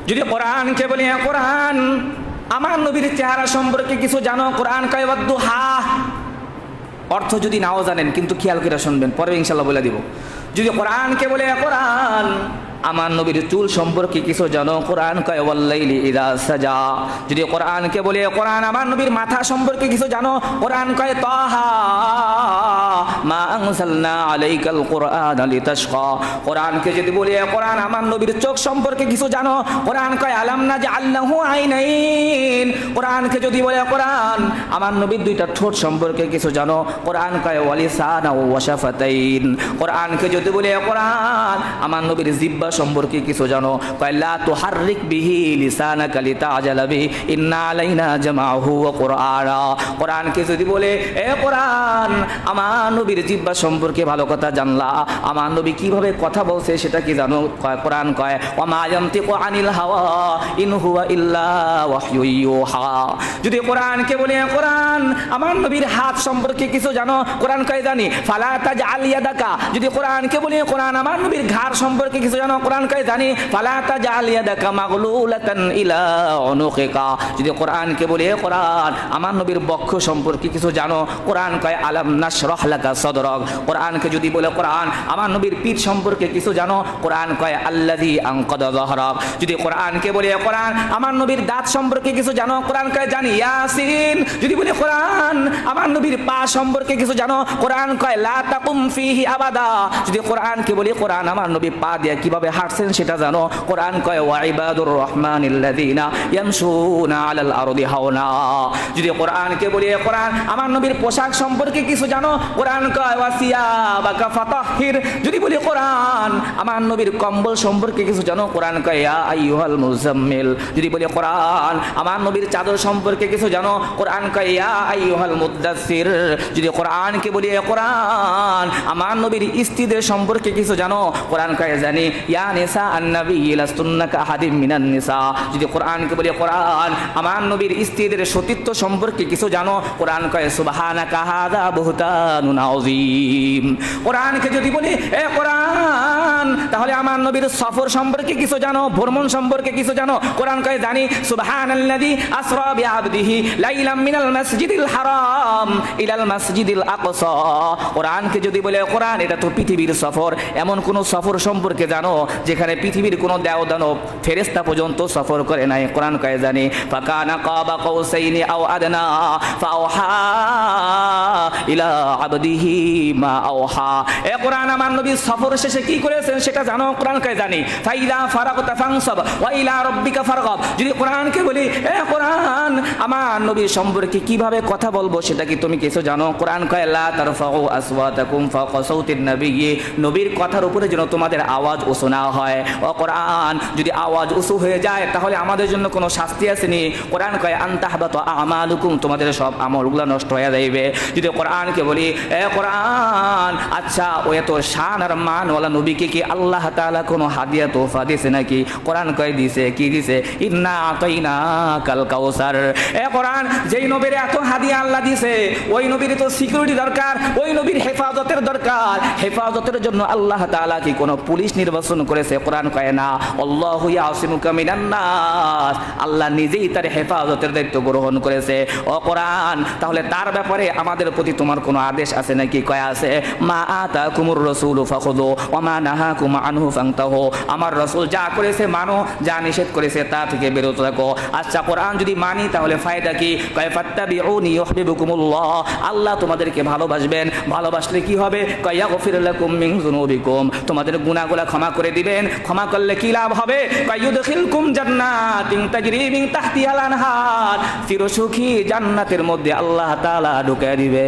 যদি কোরআনকে বলি কোরআন আমার নবীর চেহারা সম্পর্কে কিছু জানো, কোরআন কয় ওয়াদ্দুহা, অর্থ যদি নাও জানেন কিন্তু খেয়াল করে শুনবেন, পরে ইনশাল্লাহ বলে দিব। যদি কোরআনকে বলে কোরআন আমার নবীর চুল সম্পর্কে কিছু জানো, কোরআন কয় ওয়াল্লাইলি ইযা সাজা। যদি কোরআনকে বলে কোরআন আমার নবীর মাথা সম্পর্কে কিছু জানো, কোরআন কয় তাহা মা আনজালনা আলাইকাল কুরআন লিতাশকা। কোরআনকে যদি বলে কোরআন আমার নবীর চোখ সম্পর্কে কিছু জানো, কোরআন কয় আলাম নাজআল লাহু আইনাইন। কোরআনকে যদি বলে কোরআন আমার নবীর দুইটা ঠোঁট সম্পর্কে কিছু জানো, কোরআন কয় ওয়ালিসানা ওয়া শাফাতাইন। কোরআনকে যদি বলে কোরআন আমার নবীর জিহ্বা সম্পর্কে কিছু জানো, কয় লা তুহাররিক বিহি লিসানাকা লিতাআজালা বিহি ইন্না আলাইনা জামাহু ওয়া কুরআনা। কোরআনকে যদি বলে কোরআন আমার নবীর জিহ্বা সম্পর্কে ভালো কথা জানলা, আমার নবী কিভাবে কথা বলছে সেটা কি জানো, কয় কোরআন কয় ওয়া মা ইয়ানতিকু আনিল হাওয়া ইন হুয়া ইল্লা ওয়াহয়ু ইউহা। যদি কোরআনকে বলে কোরআন আমার নবীর হাত সম্পর্কে কিছু জানো, কোরআন কয় জানি ফালা তাজআল ইয়াদাকা। যদি কোরআনকে বলে কোরআন আমার নবীর ঘাড় সম্পর্কে কিছু জানো, কোরআন কয় জানি ফালা তাজআল ইয়াদাকা মাগলুলাতান ইলা উনুকিকা। যদি কোরআনকে বলে কোরআন আমার নবীর বক্ষ সম্পর্কে কিছু জানো, কোরআন কয় আলাম নাশরাহ লাকা সাদরাক। কোরআনকে যদি বলে কোরআন আমার নবীর পিঠ সম্পর্কে কিছু জানো, কোরআন কয় আল্লাযী আনকাদা যাহরাক। যদি কোরআনকে বলে কোরআন আমার নবীর দাঁত সম্পর্কে কিছু জানো, কোরআন কয় জানি ইয়াসিন। যদি বলে কোরআন আমার নবীর পা সম্পর্কে কিছু জানো, কোরআন কয় লা তাকুম ফিহি আবাদা। যদি কোরআনকে বলি কোরআন আমার নবী পা দিয়ে কিভাবে হাঁটছেন সেটা জানো, কোরআন কয় ওয়া ইবাদুর রহমানিল্লাযীনা ইয়ামশুনা আলাল আরদি হাওনা। যদি কোরআনকে বলি কোরআন আমার নবীর পোশাক সম্পর্কে কিছু জানো, কোরআন কয় ওয়া সিয়াবাকা ফাতাহহির। যদি বলি কোরআন আমার নবীর কম্বল সম্পর্কে কিছু জানো, কোরআন কয় ইয়া আইয়ুহাল মুজাম্মিল। যদি বলি কোরআন আমার নবীর চাদর সম্পর্কে কিছু জানো, কোরআন কয় ইয়া আইয়ুহাল মুদ্দাসসির। যদি কোরআনকে বলি কোরআন আমার নবীর স্ত্রীদের সম্পর্কে কিছু জানো, কোরআন কয় জানি ইয়া নিসা আন-নবী লাস্তুন্না কাহাদিম মিনান নিসা। যদি কোরআনকে বলি কোরআন আমার নবীর স্ত্রীদের সতীত্ব সম্পর্কে কিছু জানো, কোরআন কয় সুবহানাকা হাযা বুহতানুন আযীম। কোরআনকে যদি বলি কোরআন তাহলে আমার নবীর সফর সম্পর্কে কিছু জানো, ভ্রমণ সম্পর্কে কিছু জানো, কোরআন কয় জানি সুবহানাল্লাযী আসরা বিআবদিহি লাইলাম মিনাল মাসজিদিল হারাম ইলাল মাসজিদিল আকসা। কোরআনকে যদি বলে কোরআন এটা তো পৃথিবীর সফর, এমন কোন সফর সম্পর্কে জানো যেখানে পৃথিবীর কোনো দেওদানব ফেরেশতা পর্যন্ত সফর করে নাই, কোরআন কয় জানি ফাকানা কাবা কাউসাইনি আও আদনা ফাওহা ইলা আবদিহি মা আওহা। কোরআন আমার নবী সফর শেষে কি করেছেন সেটা জানো, কোরআন কয় জানি ফাইদা ফারাগতা ফানসাব ওয়া ইলা রাব্বিকা ফারগাব। যদি কোরআনকে বলি কোরআন আমার নবী সম্পর্কে কিভাবে কথা বলবো সেটা কি তুমি কিছু জানো, কোরআন কয় লা তারফাউ আসওয়াতাকুম ফাওকা সাউতিন নবিয়্যি। নবীর কথার উপরে যেন তোমাদের আওয়াজ উঁচু না হয়। ও কোরআন যদি আওয়াজ উঁচু হয়ে যায় তাহলে আমাদের জন্য কোনো শাস্তি আসেনি, কোরআন কয় আনতাহবাতু আমালুকুম, তোমাদের সব আমলগুলো নষ্ট হয়ে যাইবে। যদি কোরআনকে বলি কোরআন আচ্ছা ও এত শান আর মান ওয়ালা নবীকে কি আল্লাহ তাআলা কোনো হাদিয়া তোহফা দিয়েছে নাকি, কোরআন কয় দিছে, কি দিছে ইন্না আতাইনাকাল কাউসার। কোরআন যেই নবীর এত হাদিয়া আল্লাহ দিছে ওই নবীর তো সিকিউরিটি দরকার, ওই নবীর হেফাজতের দরকার। হেফাজতের জন্য আল্লাহ তাআলা কি কোনো পুলিশ নির্বাচন করেছে, কোরআন কয় না আল্লাহু ইয়াসিমুকা মিনান নাস, আল্লাহ নিজেই তার হেফাজতের দায়িত্ব গ্রহণ করেছে। ও কোরআন তাহলে তার ব্যাপারে আমাদের প্রতি তোমার কোনো আদেশ আছে নাকি, কয় আছে মা আতাকুমুর রাসূলু ফাখুযু ওয়া মা নাহাকুম আনহু ফান্তাহু। আমার রাসূল যা করেছে মানো, যা নিষেধ করেছে তা থেকে বিরত থাকো। আচ্ছা কোরআন যদি মানি তাহলে ফায়দা কি, কয় ফাত্তাবিউনি ইউহিব্বুকুমুল্লাহ, আল্লাহ তোমাদেরকে ভালোবাসবেন। ভালোবাসলে কি হবে, কয় ইয়াগফির লাকুম মিন যুনুবিকুম, তোমাদের গুনাহগুলো ক্ষমা করে দিবেন। ক্ষমা করলে কি লাভ হবে, কয় ইউদখিলকুম জান্নাতিন তাজরি মিন তাহতিহাল আনহার, চিরসুখী জান্নাতের মধ্যে আল্লাহ তাআলা ঢুকিয়ে দিবে।